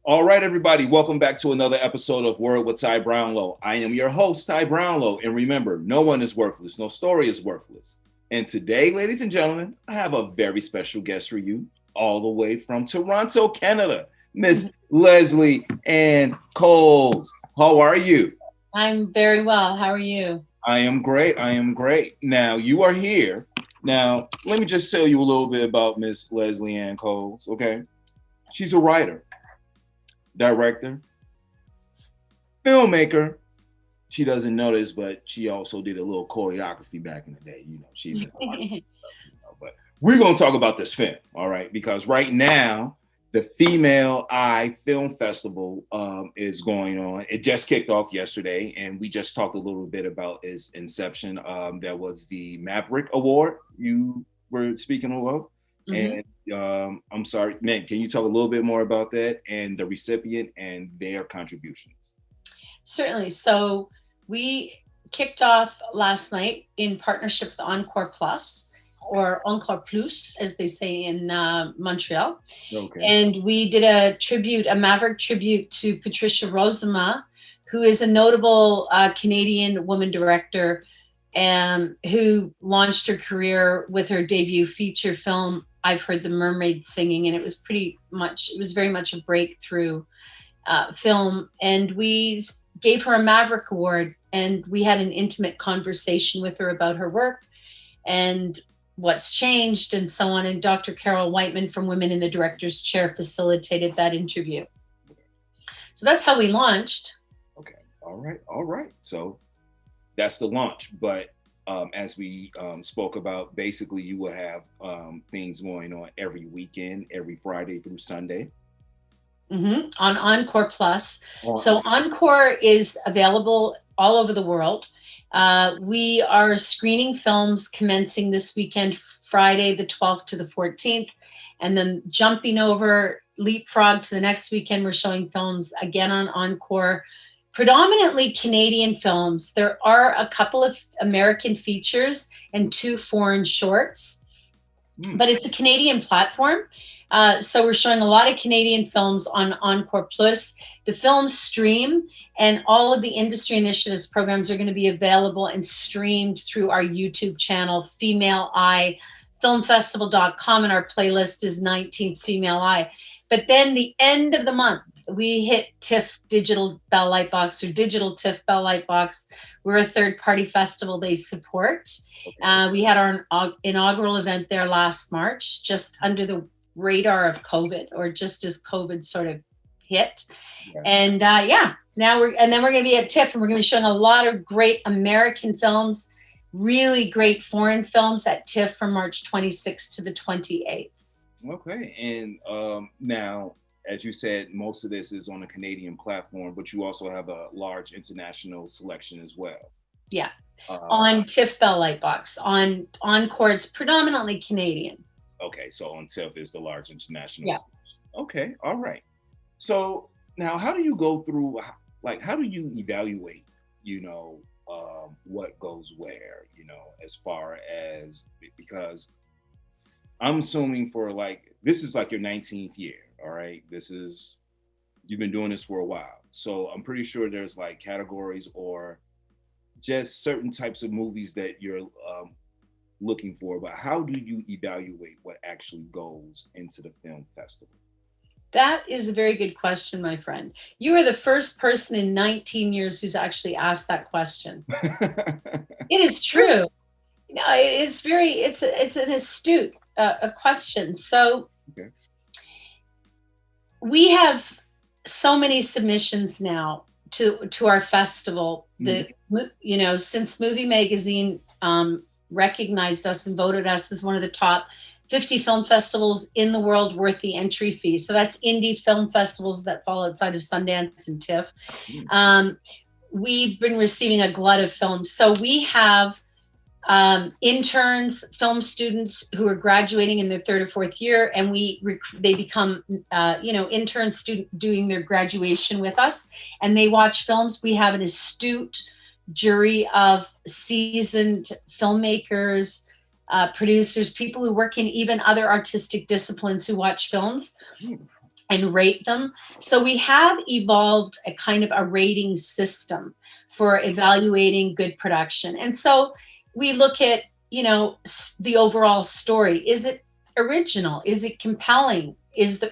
All right, everybody, welcome back to another episode of Word with Ty Brownlow. I am your host, Ty Brownlow, and remember, no one is worthless, no story is worthless. And today, ladies and gentlemen, I have a very special guest for you, all the way from Toronto, Canada, Miss Leslie Ann Coles. How are you? I'm very well. How are you? I am great. I am great. Now, you are here. Now, let me just tell you a little bit about Miss Leslie Ann Coles, okay? She's a writer, director, filmmaker. She doesn't know this, but she also did a little choreography back in the day. You know, she's in a lot of stuff, you know. But we're going to talk about this film, all right? Because right now, the Female Eye Film Festival is going on. It just kicked off yesterday, and we just talked a little bit about its inception. There was the Maverick Award you were speaking of. Mm-hmm. And I'm sorry, Meg, can you talk a little bit more about that and the recipient and their contributions? Certainly. So we kicked off last night in partnership with Encore Plus, or Encore Plus, as they say in Montreal. Okay. And we did a Maverick tribute to Patricia Rozema, who is a notable Canadian woman director and who launched her career with her debut feature film, I've Heard the Mermaid Singing, and it was very much a breakthrough film. And we gave her a Maverick Award, and we had an intimate conversation with her about her work and what's changed and so on. And Dr. Carol Whiteman from Women in the Director's Chair facilitated that interview. So that's how we launched. Okay. All right. So that's the launch. But as we spoke about, basically you will have things going on every weekend, every Friday through Sunday. Mm-hmm. On Encore Plus. So Encore is available all over the world. We are screening films commencing this weekend, Friday the 12th to the 14th, and then jumping over, leapfrog to the next weekend. We're showing films again on Encore, predominantly Canadian films. There are a couple of American features and 2 foreign shorts, but it's a Canadian platform. So we're showing a lot of Canadian films on Encore Plus. The films stream, and all of the industry initiatives programs are going to be available and streamed through our YouTube channel, Female Eye Film Festival.com, and our playlist is 19th Female Eye. But then the end of the month, we hit TIFF Digital Bell Lightbox, or Digital TIFF Bell Lightbox. We're a third-party festival they support. We had our inaugural event there last March, just under the radar of COVID, or just as COVID sort of hit. Yeah. And then we're going to be at TIFF, and we're going to be showing a lot of great American films, really great foreign films at TIFF from March 26th to the 28th. Okay. And now, as you said, most of this is on a Canadian platform, but you also have a large international selection as well. Yeah. On TIFF Bell Lightbox. On Encore, it's predominantly Canadian. Okay, so on TIFF is the large international selection. Okay, all right. So now, how do you go through, how do you evaluate, what goes where, as far as, because I'm assuming this is like your 19th year, all right? You've been doing this for a while. So I'm pretty sure there's like categories or just certain types of movies that you're looking for, but how do you evaluate what actually goes into the film festival? That is a very good question, my friend. You are the first person in 19 years who's actually asked that question. It is true. It's an astute a question. So okay. We have so many submissions now to our festival. Mm-hmm. Since Movie Magazine recognized us and voted us as one of the top 50 film festivals in the world worth the entry fee. So that's indie film festivals that fall outside of Sundance and TIFF. We've been receiving a glut of films. So we have interns, film students who are graduating in their 3rd or 4th year, and they become, intern student doing their graduation with us, and they watch films. We have an astute jury of seasoned filmmakers, producers, people who work in even other artistic disciplines who watch films. and rate them. So we have evolved a kind of a rating system for evaluating good production. And so we look at, the overall story. Is it original? Is it compelling?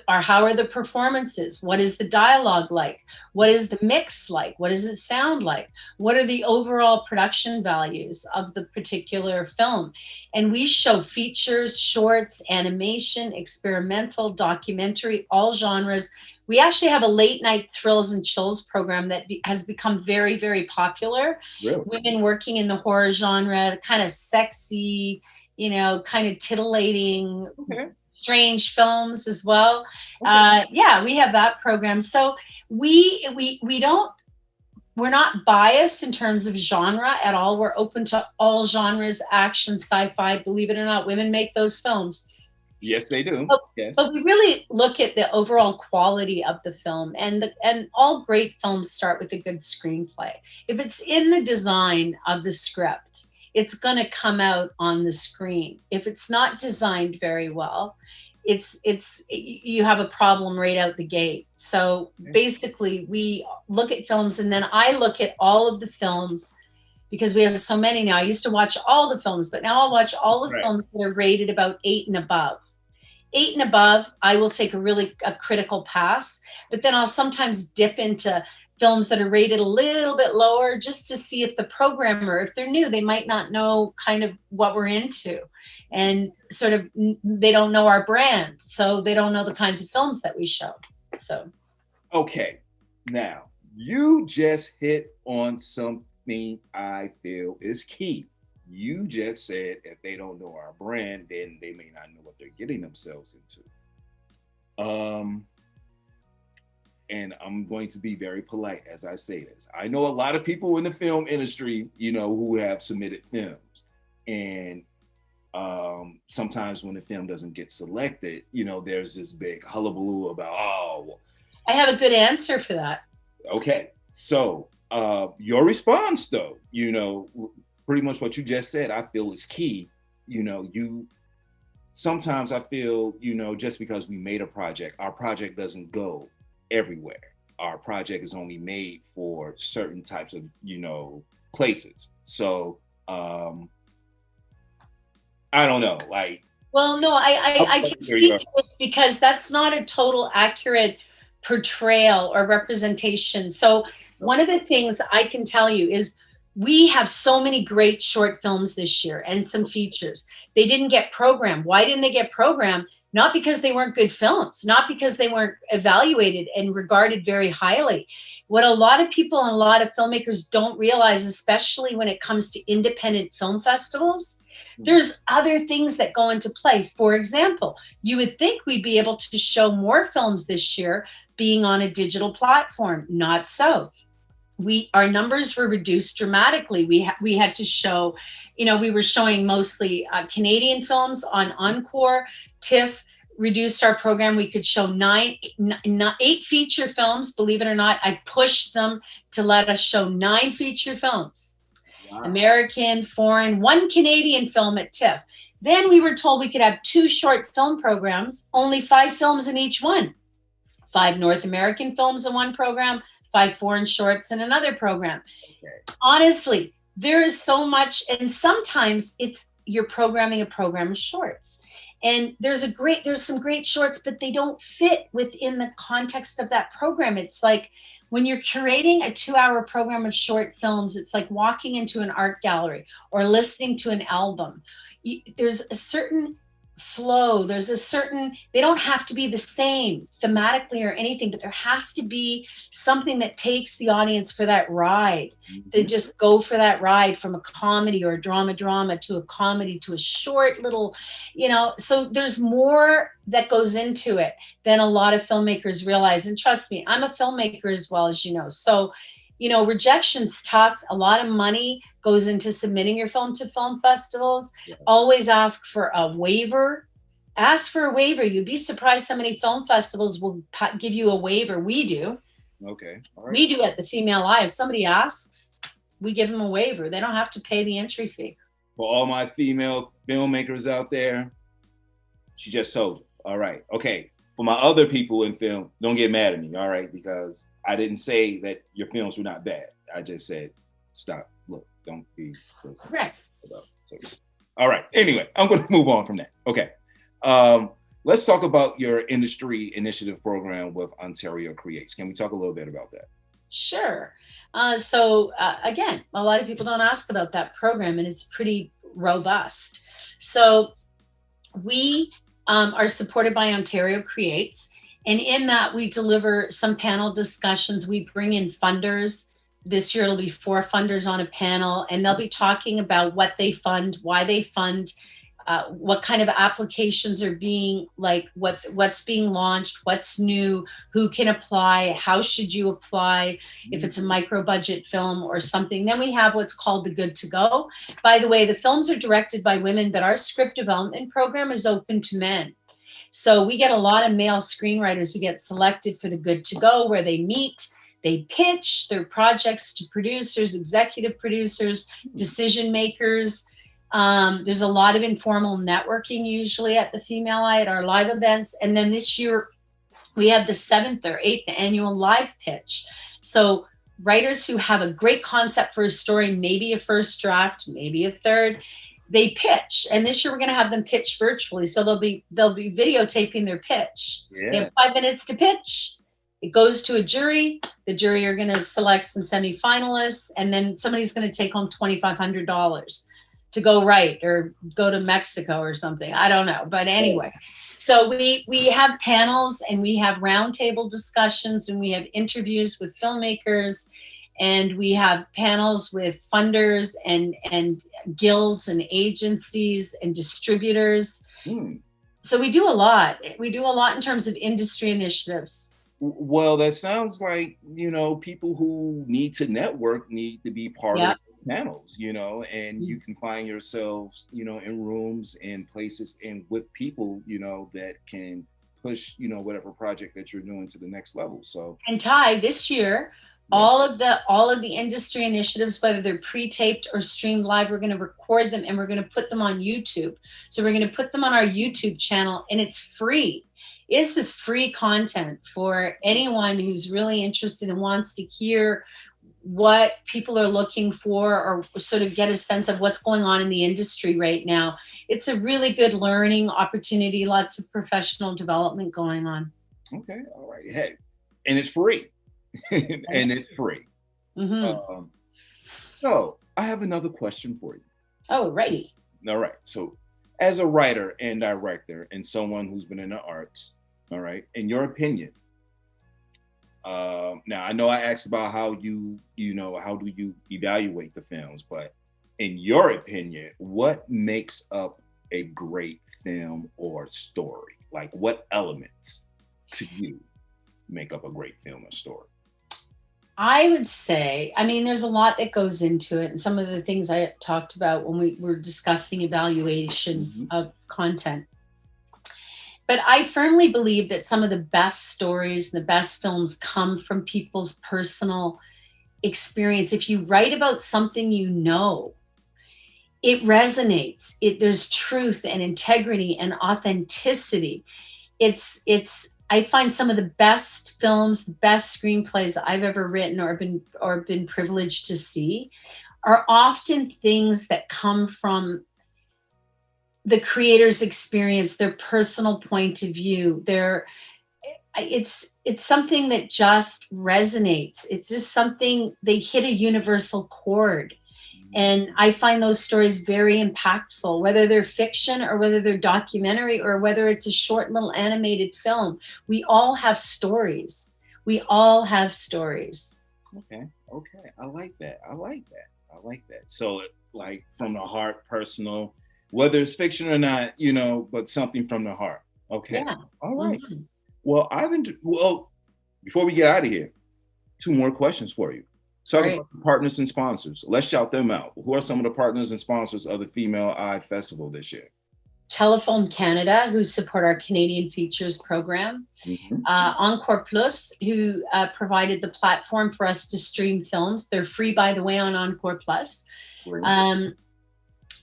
Or how are the performances? What is the dialogue like? What is the mix like? What does it sound like? What are the overall production values of the particular film? And we show features, shorts, animation, experimental, documentary, all genres. We actually have a late night thrills and chills program that has become very, very popular. Really? Women working in the horror genre, kind of sexy, kind of titillating, strange films as well. Okay. We have that program. So we're not biased in terms of genre at all. We're open to all genres, action, sci-fi. Believe it or not, women make those films. Yes, they do. Yes. But we really look at the overall quality of the film, and all great films start with a good screenplay. If it's in the design of the script, it's going to come out on the screen. If it's not designed very well, you have a problem right out the gate. So basically, we look at films, and then I look at all of the films, because we have so many now. I used to watch all the films, but now I'll watch all the films that are rated about 8 and above. 8 and above, I will take a critical pass, but then I'll sometimes dip into films that are rated a little bit lower, just to see if the programmer, if they're new, they might not know kind of what we're into, and sort of they don't know our brand, so they don't know the kinds of films that we show. So, okay, now you just hit on something I feel is key. You just said if they don't know our brand, then they may not know what they're getting themselves into. And I'm going to be very polite as I say this. I know a lot of people in the film industry, who have submitted films. And sometimes when the film doesn't get selected, there's this big hullabaloo about, I have a good answer for that. Okay. So your response, though, pretty much what you just said, I feel is key. Sometimes I feel, just because we made a project, our project doesn't go everywhere. Our project is only made for certain types of, places. So I don't know, like. Well, no, I can speak to this because that's not a total accurate portrayal or representation. So one of the things I can tell you is we have so many great short films this year and some features. They didn't get programmed. Why didn't they get programmed? Not because they weren't good films, not because they weren't evaluated and regarded very highly. What a lot of people and a lot of filmmakers don't realize, especially when it comes to independent film festivals, there's other things that go into play. For example, you would think we'd be able to show more films this year being on a digital platform. Not so. Our numbers were reduced dramatically. We had to show, we were showing mostly Canadian films on Encore. TIFF reduced our program. We could show 8 feature films. Believe it or not, I pushed them to let us show 9 feature films. Wow. American, foreign, 1 Canadian film at TIFF. Then we were told we could have 2 short film programs, only 5 films in each one. 5 North American films in one program, 5 foreign shorts in another program. Okay. Honestly, there is so much, and sometimes you're programming a program of shorts. And there's some great shorts, but they don't fit within the context of that program. It's like when you're curating a 2-hour program of short films, it's like walking into an art gallery or listening to an album. There's a certain flow, they don't have to be the same thematically or anything, but there has to be something that takes the audience for that ride. They just go for that ride from a comedy or a drama to a comedy to a short little, so there's more that goes into it than a lot of filmmakers realize. And trust me, I'm a filmmaker as well, as you know. So rejection's tough. A lot of money goes into submitting your film to film festivals. Yeah. Always ask for a waiver. Ask for a waiver. You'd be surprised how many film festivals will give you a waiver. We do. Okay. All right. We do at the Female Eye. If somebody asks, we give them a waiver. They don't have to pay the entry fee. For all my female filmmakers out there, she just told you. All right. Okay. for my other people in film, don't get mad at me, all right? Because I didn't say that your films were not bad. I just said, stop, look, don't be so sensitive Right. about it. All right. Anyway, I'm going to move on from that. Okay. Let's talk about your industry initiative program with Ontario Creates. Can we talk a little bit about that? Sure. Again, a lot of people don't ask about that program, and it's pretty robust. So we are supported by Ontario Creates, and in that we deliver some panel discussions. We bring in funders. This year it'll be 4 funders on a panel, and they'll be talking about what they fund, why they fund, what kind of applications are being, like what's being launched, what's new, who can apply, how should you apply if it's a micro budget film or something. Then we have what's called the Good to Go. By the way, the films are directed by women, but our script development program is open to men. So we get a lot of male screenwriters who get selected for the Good to Go, where they meet, they pitch their projects to producers, executive producers, decision makers. There's a lot of informal networking usually at the Female Eye at our live events. And then this year we have the 7th or 8th annual live pitch. So writers who have a great concept for a story, maybe a first draft, maybe a third, they pitch. And this year we're going to have them pitch virtually. So they'll be videotaping their pitch. Yeah. They have 5 minutes to pitch. It goes to a jury. The jury are going to select some semifinalists, and then somebody's going to take home $2,500 to go write or go to Mexico or something. I don't know. But anyway, so we have panels, and we have roundtable discussions, and we have interviews with filmmakers, and we have panels with funders and guilds and agencies and distributors. So we do a lot. We do a lot in terms of industry initiatives. Well, that sounds like, people who need to network need to be part of panels, and you can find yourselves, in rooms and places and with people, that can push, whatever project that you're doing to the next level. So, and Ty, this year, all of the industry initiatives, whether they're pre-taped or streamed live, we're going to record them and we're going to put them on YouTube. So we're going to put them on our YouTube channel, and it's free. This is free content for anyone who's really interested and wants to hear what people are looking for, or sort of get a sense of what's going on in the industry right now. It's a really good learning opportunity, lots of professional development going on. Okay, all right. Hey, and it's free. And it's free. Mm-hmm. So I have another question for you. Oh, righty. All right. So as a writer and director and someone who's been in the arts, all right, in your opinion, now I know I asked about how do you evaluate the films, but in your opinion, what makes up a great film or story? Like, what elements to you make up a great film or story? I would say, there's a lot that goes into it, and some of the things I talked about when we were discussing evaluation of content. But I firmly believe that some of the best stories and the best films come from people's personal experience. If you write about something it resonates. There's truth and integrity and authenticity. I find some of the best films, the best screenplays I've ever written or been privileged to see are often things that come from the creator's experience, their personal point of view. It's something that just resonates. It's just something, they hit a universal chord. And I find those stories very impactful, whether they're fiction or whether they're documentary or whether it's a short little animated film. We all have stories. Okay. I like that. So like from the heart, personal, whether it's fiction or not, but something from the heart. Okay. Yeah. All right. Mm-hmm. Well, before we get out of here, 2 more questions for you. Talk about the partners and sponsors. Let's shout them out. Who are some of the partners and sponsors of the Female Eye Festival this year? Telephone Canada, who support our Canadian Features program. Encore Plus, who provided the platform for us to stream films. They're free, by the way, on Encore Plus.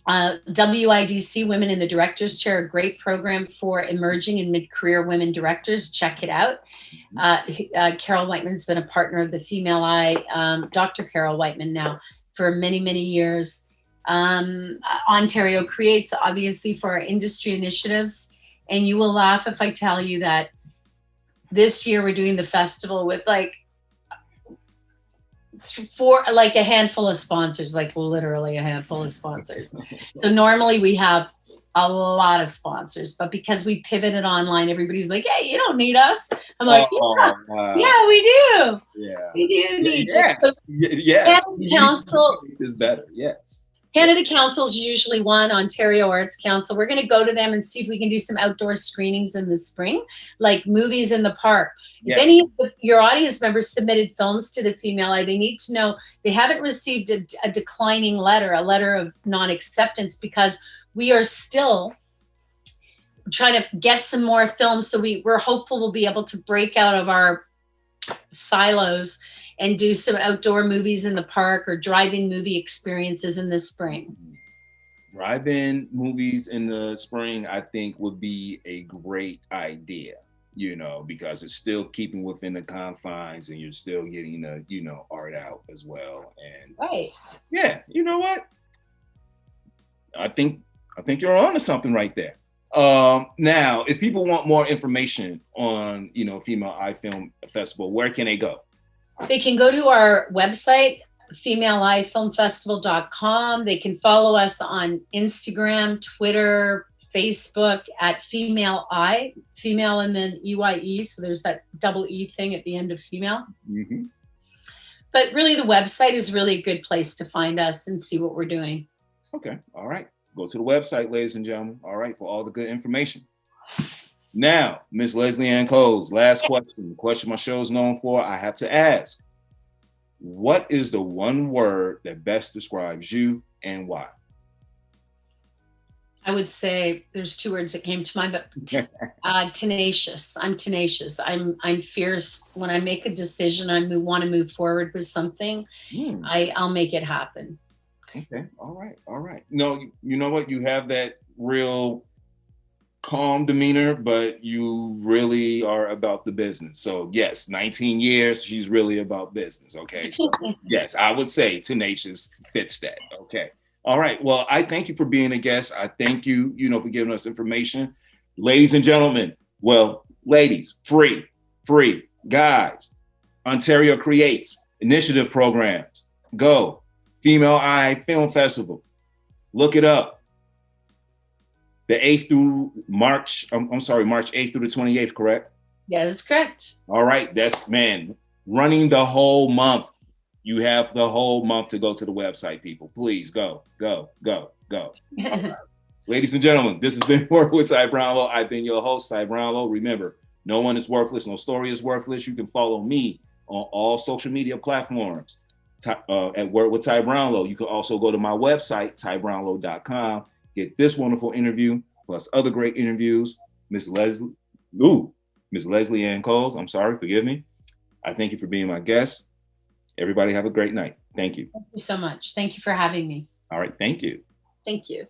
WIDC, Women in the Directors Chair, a great program for emerging and mid-career women directors. Check it out. Carol Whiteman's been a partner of the Female Eye, Dr. Carol Whiteman now, for many, many years. Ontario Creates, obviously, for our industry initiatives. And you will laugh if I tell you that this year we're doing the festival with like a handful of sponsors, like literally a handful of sponsors. So normally we have a lot of sponsors, but because we pivoted online, everybody's like, hey, you don't need us. I'm like, yeah, we do. Yeah. We do need you. So, yes. Canada Council is better. Yes. Canada Council is usually one, Ontario Arts Council. We're going to go to them and see if we can do some outdoor screenings in the spring, like movies in the park. Yes. If any of your audience members submitted films to the Female Eye, they need to know they haven't received a declining letter, a letter of non-acceptance, because we are still trying to get some more films. So we're hopeful we'll be able to break out of our silos and do some outdoor movies in the park or drive-in movie experiences in the spring. Drive-in movies in the spring, I think, would be a great idea, because it's still keeping within the confines and you're still getting the, art out as well. And right. Yeah, you know what? I think you're on to something right there. Now, if people want more information on, Female Eye Film Festival, where can they go? They can go to our website, femaleeyefilmfestival.com. They can follow us on Instagram, Twitter, Facebook at Female Eye, female and then UIE. So there's that double E thing at the end of female. Mm-hmm. But really the website is really a good place to find us and see what we're doing. Okay. All right. Go to the website, ladies and gentlemen. All right. For all the good information. Now, Miss Leslie Ann Coles, last question. The question my show is known for. I have to ask, what is the one word that best describes you and why? I would say there's two words that came to mind, but tenacious. I'm tenacious. I'm fierce. When I make a decision, I want to move forward with something. I'll make it happen. Okay. All right. No, you know what? You have that real calm demeanor, but you really are about the business. So yes, 19 years, she's really about business. Okay. So, yes, I would say tenacious fits that. Okay. All right. Well, I thank you for being a guest. I thank you, for giving us information. Ladies and gentlemen, ladies, free, guys, Ontario Creates initiative programs. Go. Female Eye Film Festival. Look it up. The 8th through March 8th through the 28th, correct? Yeah, that's correct. All right, running the whole month. You have the whole month to go to the website, people. Please go. Right. Ladies and gentlemen, this has been Work with Ty Brownlow. I've been your host, Ty Brownlow. Remember, no one is worthless, no story is worthless. You can follow me on all social media platforms at Work with Ty Brownlow. You can also go to my website, tybrownlow.com. Get this wonderful interview, plus other great interviews. Miss Leslie Ann Coles, I'm sorry, forgive me. I thank you for being my guest. Everybody have a great night. Thank you. Thank you so much. Thank you for having me. All right, thank you. Thank you.